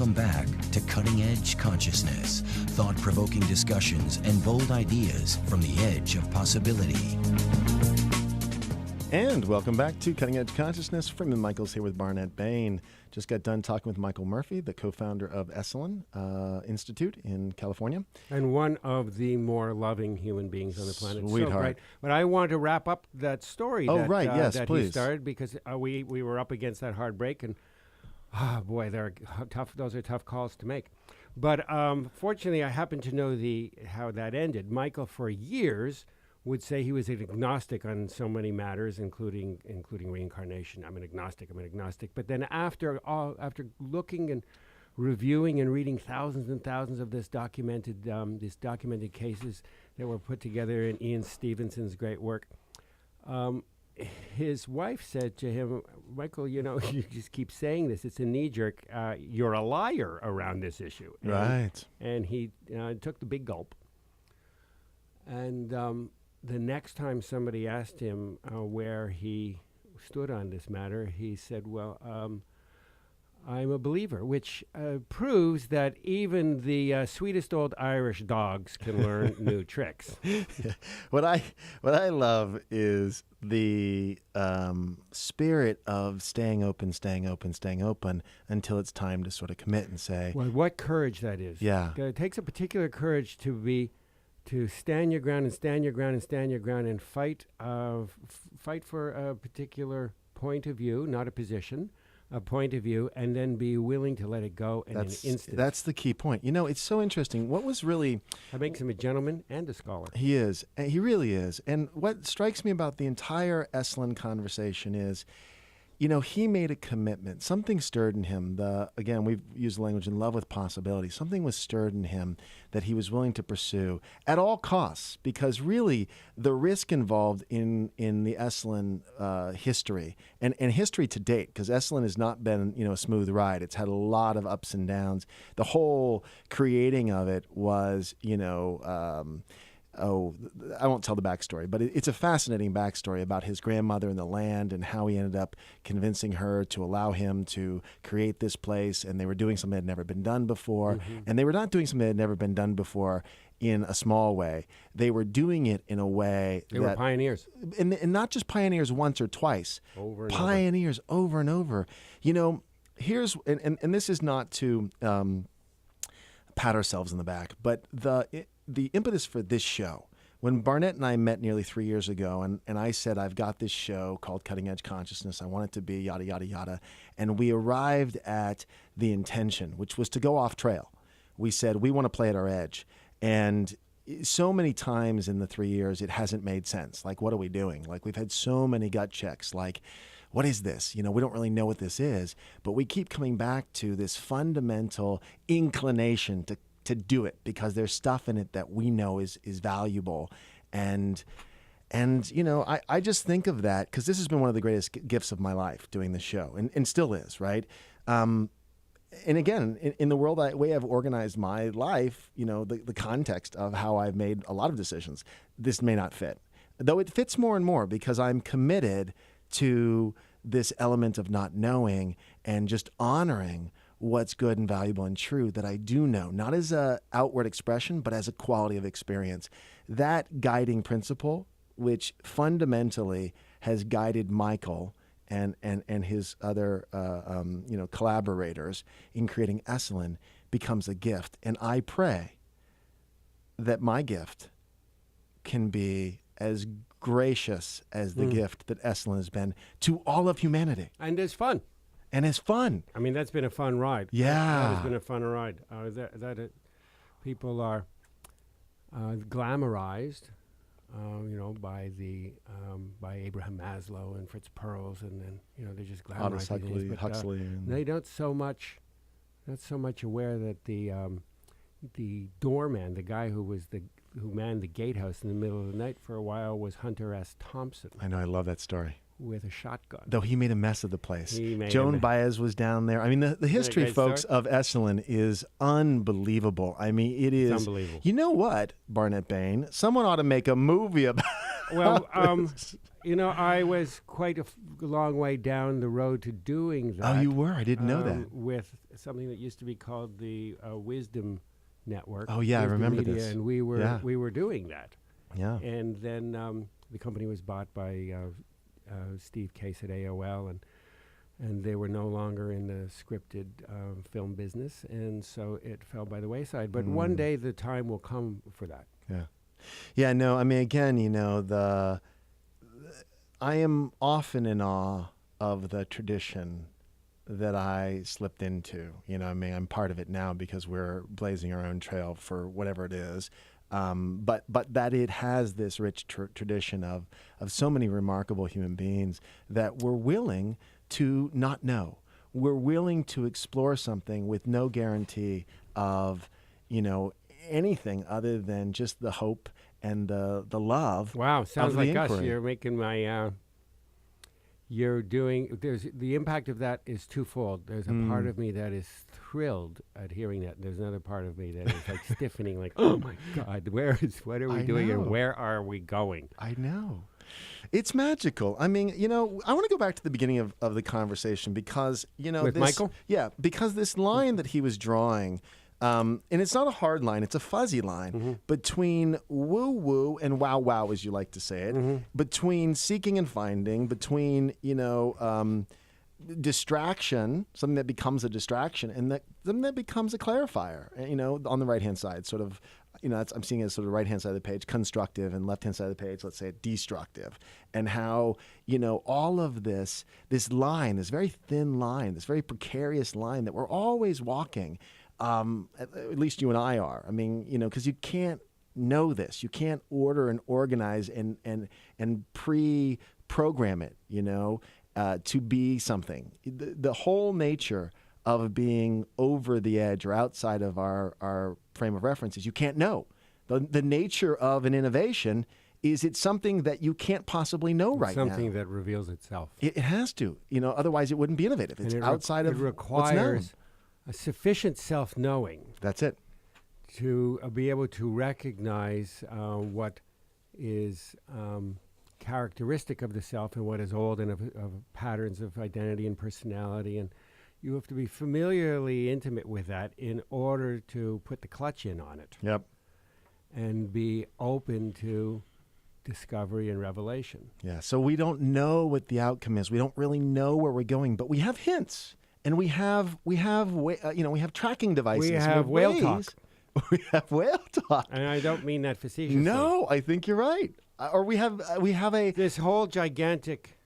Welcome back to Cutting Edge Consciousness, thought-provoking discussions and bold ideas from the edge of possibility. And welcome back to Cutting Edge Consciousness. Freeman Michaels here with Barnet Bain. Just got done talking with Michael Murphy, the co-founder of Esalen Institute in California. And one of the more loving human beings on the planet. Sweetheart. So great. But I want to wrap up that story that please. He started, because we were up against that hard break, and boy, they're tough. Those are tough calls to make. But fortunately, I happen to know how that ended. Michael, for years, would say he was an agnostic on so many matters, including reincarnation. I'm an agnostic. But then after looking and reviewing and reading thousands and thousands of this documented cases that were put together in Ian Stevenson's great work, his wife said to him, Michael, you just keep saying this. It's a knee-jerk. You're a liar around this issue. Right. And he took the big gulp. And the next time somebody asked him where he stood on this matter, he said, well, I'm a believer, which proves that even the sweetest old Irish dogs can learn new tricks. What I love is the spirit of staying open until it's time to sort of commit and say. Well, what courage that is. Yeah. It takes a particular courage to stand your ground and fight for a particular point of view, not a position, a point of view, and then be willing to let it go in an instant. That's the key point. It's so interesting. What was really... That makes him a gentleman and a scholar. He is. He really is. And what strikes me about the entire Esalen conversation is, he made a commitment. Something stirred in him. Again, we've used the language in love with possibility. Something was stirred in him that he was willing to pursue at all costs, because really the risk involved in the Esalen history and history to date, because Esalen has not been a smooth ride. It's had a lot of ups and downs. The whole creating of it was I won't tell the backstory, but it's a fascinating backstory about his grandmother and the land and how he ended up convincing her to allow him to create this place. And they were doing something that had never been done before. Mm-hmm. And they were not doing something that had never been done before in a small way. They were doing it in a way They were pioneers. And not just pioneers once or twice. Pioneers over and over. Here's, and this is not to pat ourselves in the back, but the impetus for this show, when Barnet and I met nearly 3 years ago, and I said, I've got this show called Cutting Edge Consciousness. I want it to be yada, yada, yada. And we arrived at the intention, which was to go off trail. We said, we want to play at our edge. And so many times in the 3 years, it hasn't made sense. Like, what are we doing? Like, we've had so many gut checks. Like, what is this? We don't really know what this is. But we keep coming back to this fundamental inclination to do it, because there's stuff in it that we know is valuable. And I just think of that, because this has been one of the greatest gifts of my life, doing this show, and still is, right? And again, in the way I've organized my life, the context of how I've made a lot of decisions, this may not fit. Though it fits more and more, because I'm committed to this element of not knowing and just honoring what's good and valuable and true that I do know, not as a outward expression, but as a quality of experience. That guiding principle, which fundamentally has guided Michael and his other collaborators in creating Esalen, becomes a gift. And I pray that my gift can be as gracious as the gift that Esalen has been to all of humanity. And it's fun. And it's fun. I mean, that's been a fun ride. Yeah. That has been a fun ride. People are glamorized, by Abraham Maslow and Fritz Perls, and then they're just glamorized. Aldous Huxley. They don't so much aware that the doorman, the guy who manned the gatehouse in the middle of the night for a while, was Hunter S. Thompson. I know, I love that story. With a shotgun. Though he made a mess of the place. Joan Baez was down there. I mean, the history, folks, of Esalen is unbelievable. I mean, it is. It's unbelievable. You know what, Barnet Bain? Someone ought to make a movie about Well, this. I was quite a long way down the road to doing that. Oh, you were? I didn't know that. With something that used to be called the Wisdom Network. Oh, yeah, I Wisdom remember Media, this. And we were doing that. Yeah. And then the company was bought by Steve Case at AOL, and they were no longer in the scripted film business, and so it fell by the wayside. But one day the time will come for that. Yeah. Yeah, no, I mean, again, I am often in awe of the tradition that I slipped into. I mean, I'm part of it now because we're blazing our own trail for whatever it is. But that it has this rich tradition of so many remarkable human beings that we're willing to not know. We're willing to explore something with no guarantee of, anything other than just the hope and the love. Wow, sounds of like the us. inquiry. You're making my. There's the impact of that is twofold. There's a part of me that is thrilled at hearing that. There's another part of me that is like stiffening, like, oh my God, what are we doing and where are we going? I know. It's magical. I mean, I want to go back to the beginning of the conversation because, With Michael? Yeah, because this line that he was drawing, and it's not a hard line, it's a fuzzy line between woo-woo and wow-wow, as you like to say it, between seeking and finding, between, distraction, something that becomes a distraction, and something that becomes a clarifier, on the right-hand side, sort of, I'm seeing it as sort of right-hand side of the page, constructive, and left-hand side of the page, let's say destructive, and how, all of this line, this very thin line, this very precarious line that we're always walking, at least you and I are. I mean, because you can't know this. You can't order and organize and pre-program it, to be something. The whole nature of being over the edge or outside of our frame of reference is you can't know. The nature of an innovation is it's something that you can't possibly know right now. Something that reveals itself. It has to. Otherwise it wouldn't be innovative. It's outside of what's known. It requires a sufficient self-knowing. That's it. To be able to recognize what is characteristic of the self and what is old and of patterns of identity and personality. And you have to be familiarly intimate with that in order to put the clutch in on it. Yep. And be open to discovery and revelation. Yeah. So we don't know what the outcome is. We don't really know where we're going, but we have hints. And we have tracking devices. We have whale talk. We have whale talk. And I don't mean that facetiously. No, I think you're right. Or we have this whole gigantic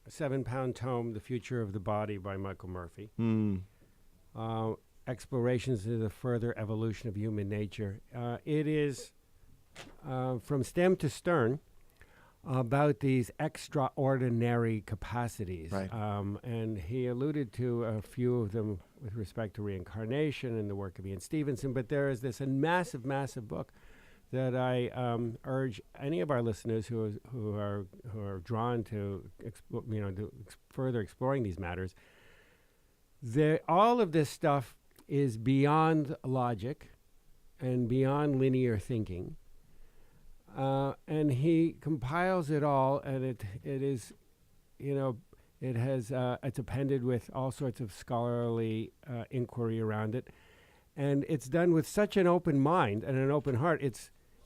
7-pound tome, The Future of the Body by Michael Murphy. Explorations into the further evolution of human nature. It is from stem to stern about these extraordinary capacities. Right. And he alluded to a few of them with respect to reincarnation and the work of Ian Stevenson, but there is this massive, massive book that I urge any of our listeners who are drawn to further exploring these matters. All of this stuff is beyond logic and beyond linear thinking. And he compiles it all, and it is, it's appended with all sorts of scholarly inquiry around it, and it's done with such an open mind and an open heart.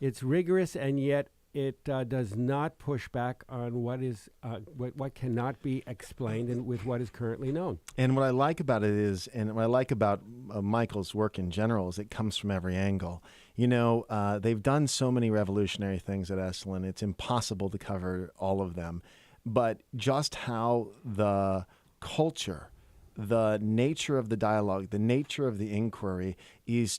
It's rigorous, and yet it does not push back on what cannot be explained and with what is currently known. And what I like about it is, and what I like about Michael's work in general is it comes from every angle. They've done so many revolutionary things at Esalen, it's impossible to cover all of them. But just how the culture, the nature of the dialogue, the nature of the inquiry it's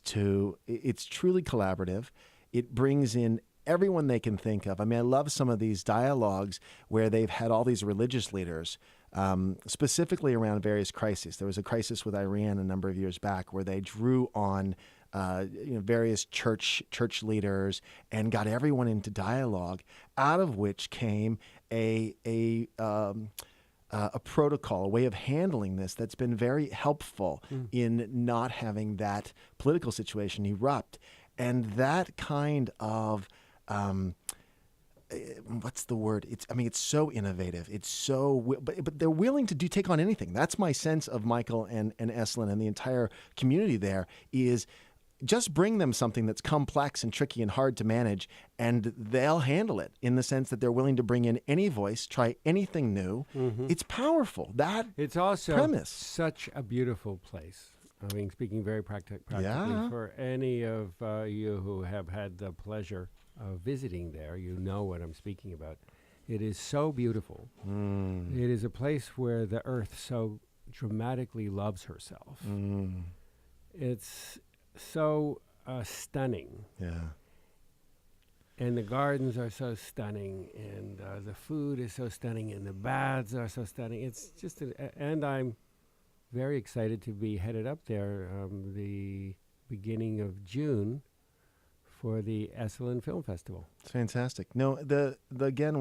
truly collaborative. It brings in everyone they can think of. I mean, I love some of these dialogues where they've had all these religious leaders, specifically around various crises. There was a crisis with Iran a number of years back where they drew on various church leaders and got everyone into dialogue, out of which came a protocol, a way of handling this that's been very helpful in not having that political situation erupt. And that kind of what's the word? It's so innovative. It's so, but they're willing to take on anything. That's my sense of Michael and Esalen and the entire community there is just bring them something that's complex and tricky and hard to manage, and they'll handle it in the sense that they're willing to bring in any voice, try anything new. It's powerful. It's also premise. such a beautiful place. I mean, speaking very practically for any of you who have had the pleasure of visiting there, you know what I'm speaking about. It is so beautiful. It is a place where the earth so dramatically loves herself. It's so stunning. Yeah. And the gardens are so stunning, and the food is so stunning, and the baths are so stunning. It's just, and I'm very excited to be headed up there the beginning of June for the Esalen Film Festival. It's fantastic. No, again,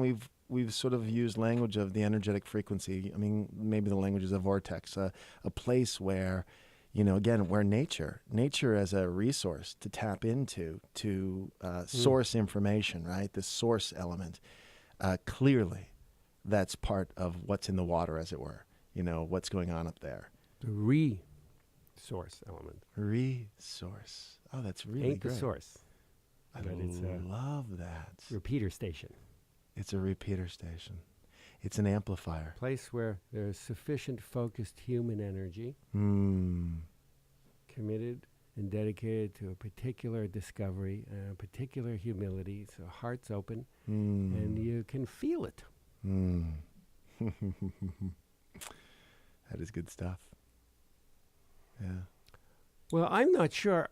we've sort of used language of the energetic frequency. I mean, maybe the language is a vortex, a place where, again, where nature as a resource to tap into, to source information, right? The source element. Clearly, that's part of what's in the water, as it were. What's going on up there. The resource element. Resource. Oh, that's really Ain't great. the source. I But it's a love that. repeater station. It's a repeater station. It's an amplifier. Place where there's sufficient focused human energy committed and dedicated to a particular discovery, a particular humility. So heart's open, and you can feel it. That is good stuff. Yeah. Well, I'm not sure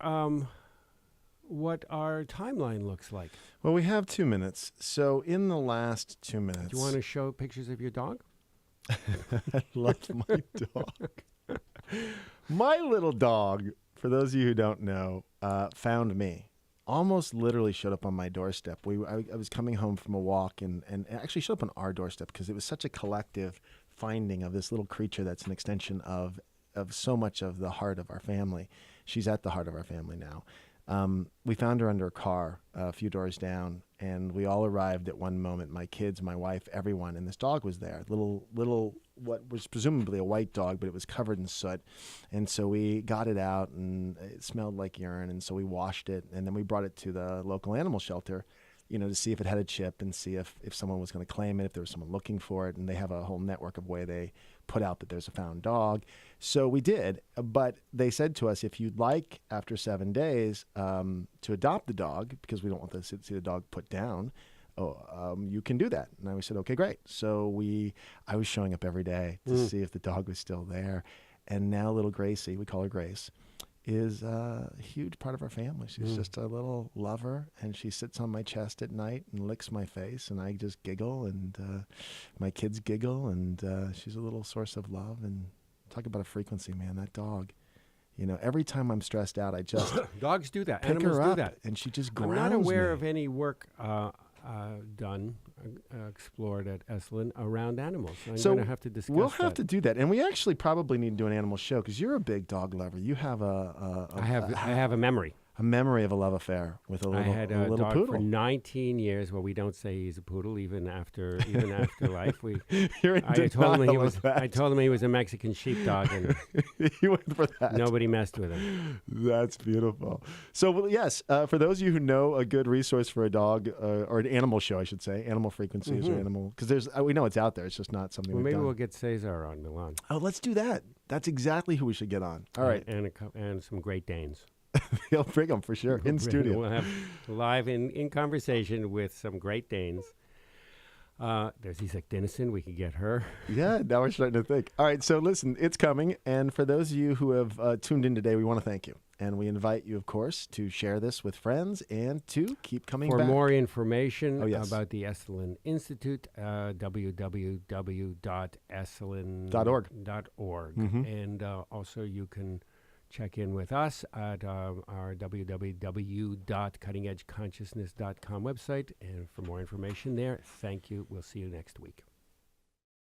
what our timeline looks like. Well, we have 2 minutes. So in the last 2 minutes... Do you want to show pictures of your dog? I love my dog. My little dog, for those of you who don't know, found me. Almost literally showed up on my doorstep. I was coming home from a walk and actually showed up on our doorstep because it was such a collective finding of this little creature that's an extension of so much of the heart of our family. She's at the heart of our family now. We found her under a car a few doors down, and we all arrived at one moment, my kids, my wife, everyone, and this dog was there. Little, what was presumably a white dog, but it was covered in soot. And so we got it out, and it smelled like urine, and so we washed it, and then we brought it to the local animal shelter, to see if it had a chip and see if someone was going to claim it, if there was someone looking for it. And they have a whole network of way they put out that there's a found dog. So we did, but they said to us, if you'd like, after 7 days, to adopt the dog, because we don't want to see the dog put down, you can do that. And we said, okay, great. So I was showing up every day to see if the dog was still there. And now little Gracie, we call her Grace, is a huge part of our family. She's just a little lover, and she sits on my chest at night and licks my face, and I just giggle, and my kids giggle, and she's a little source of love. And talk about a frequency, man, that dog. Every time I'm stressed out, I just Dogs do that. pick Animals her do up, that. and she just I'm grounds not aware me. of any work done, explored at Esalen around animals. I'm So going to have to discuss We'll have that. to do that, and we actually probably need to do an animal show because you're a big dog lover. You have I have a memory. a memory of a love affair with a I little, had a a little dog poodle. for 19 years. Well, we don't say he's a poodle even after life. You're in I told him denial of that. I told him he was a Mexican sheepdog, and You went for that. nobody messed with him. That's beautiful. So, well, yes, for those of you who know a good resource for a dog, or an animal show, I should say, animal frequencies or animal, because we know it's out there. It's just not something Well, we've maybe done. we'll get Cesar on Milan. Oh, let's do that. That's exactly who we should get on. All right. and some Great Danes. He'll bring them for sure in studio. We'll have live in conversation with some Great Danes. There's Isak Denison. We could get her. Yeah, now we're starting to think. All right, so listen, it's coming. And for those of you who have tuned in today, we want to thank you. And we invite you, of course, to share this with friends and to keep coming For back. more information yes. about the Esalen Institute, www.esalen.org. And also you can check in with us at our www.cuttingedgeconsciousness.com website. And for more information there, thank you. We'll see you next week.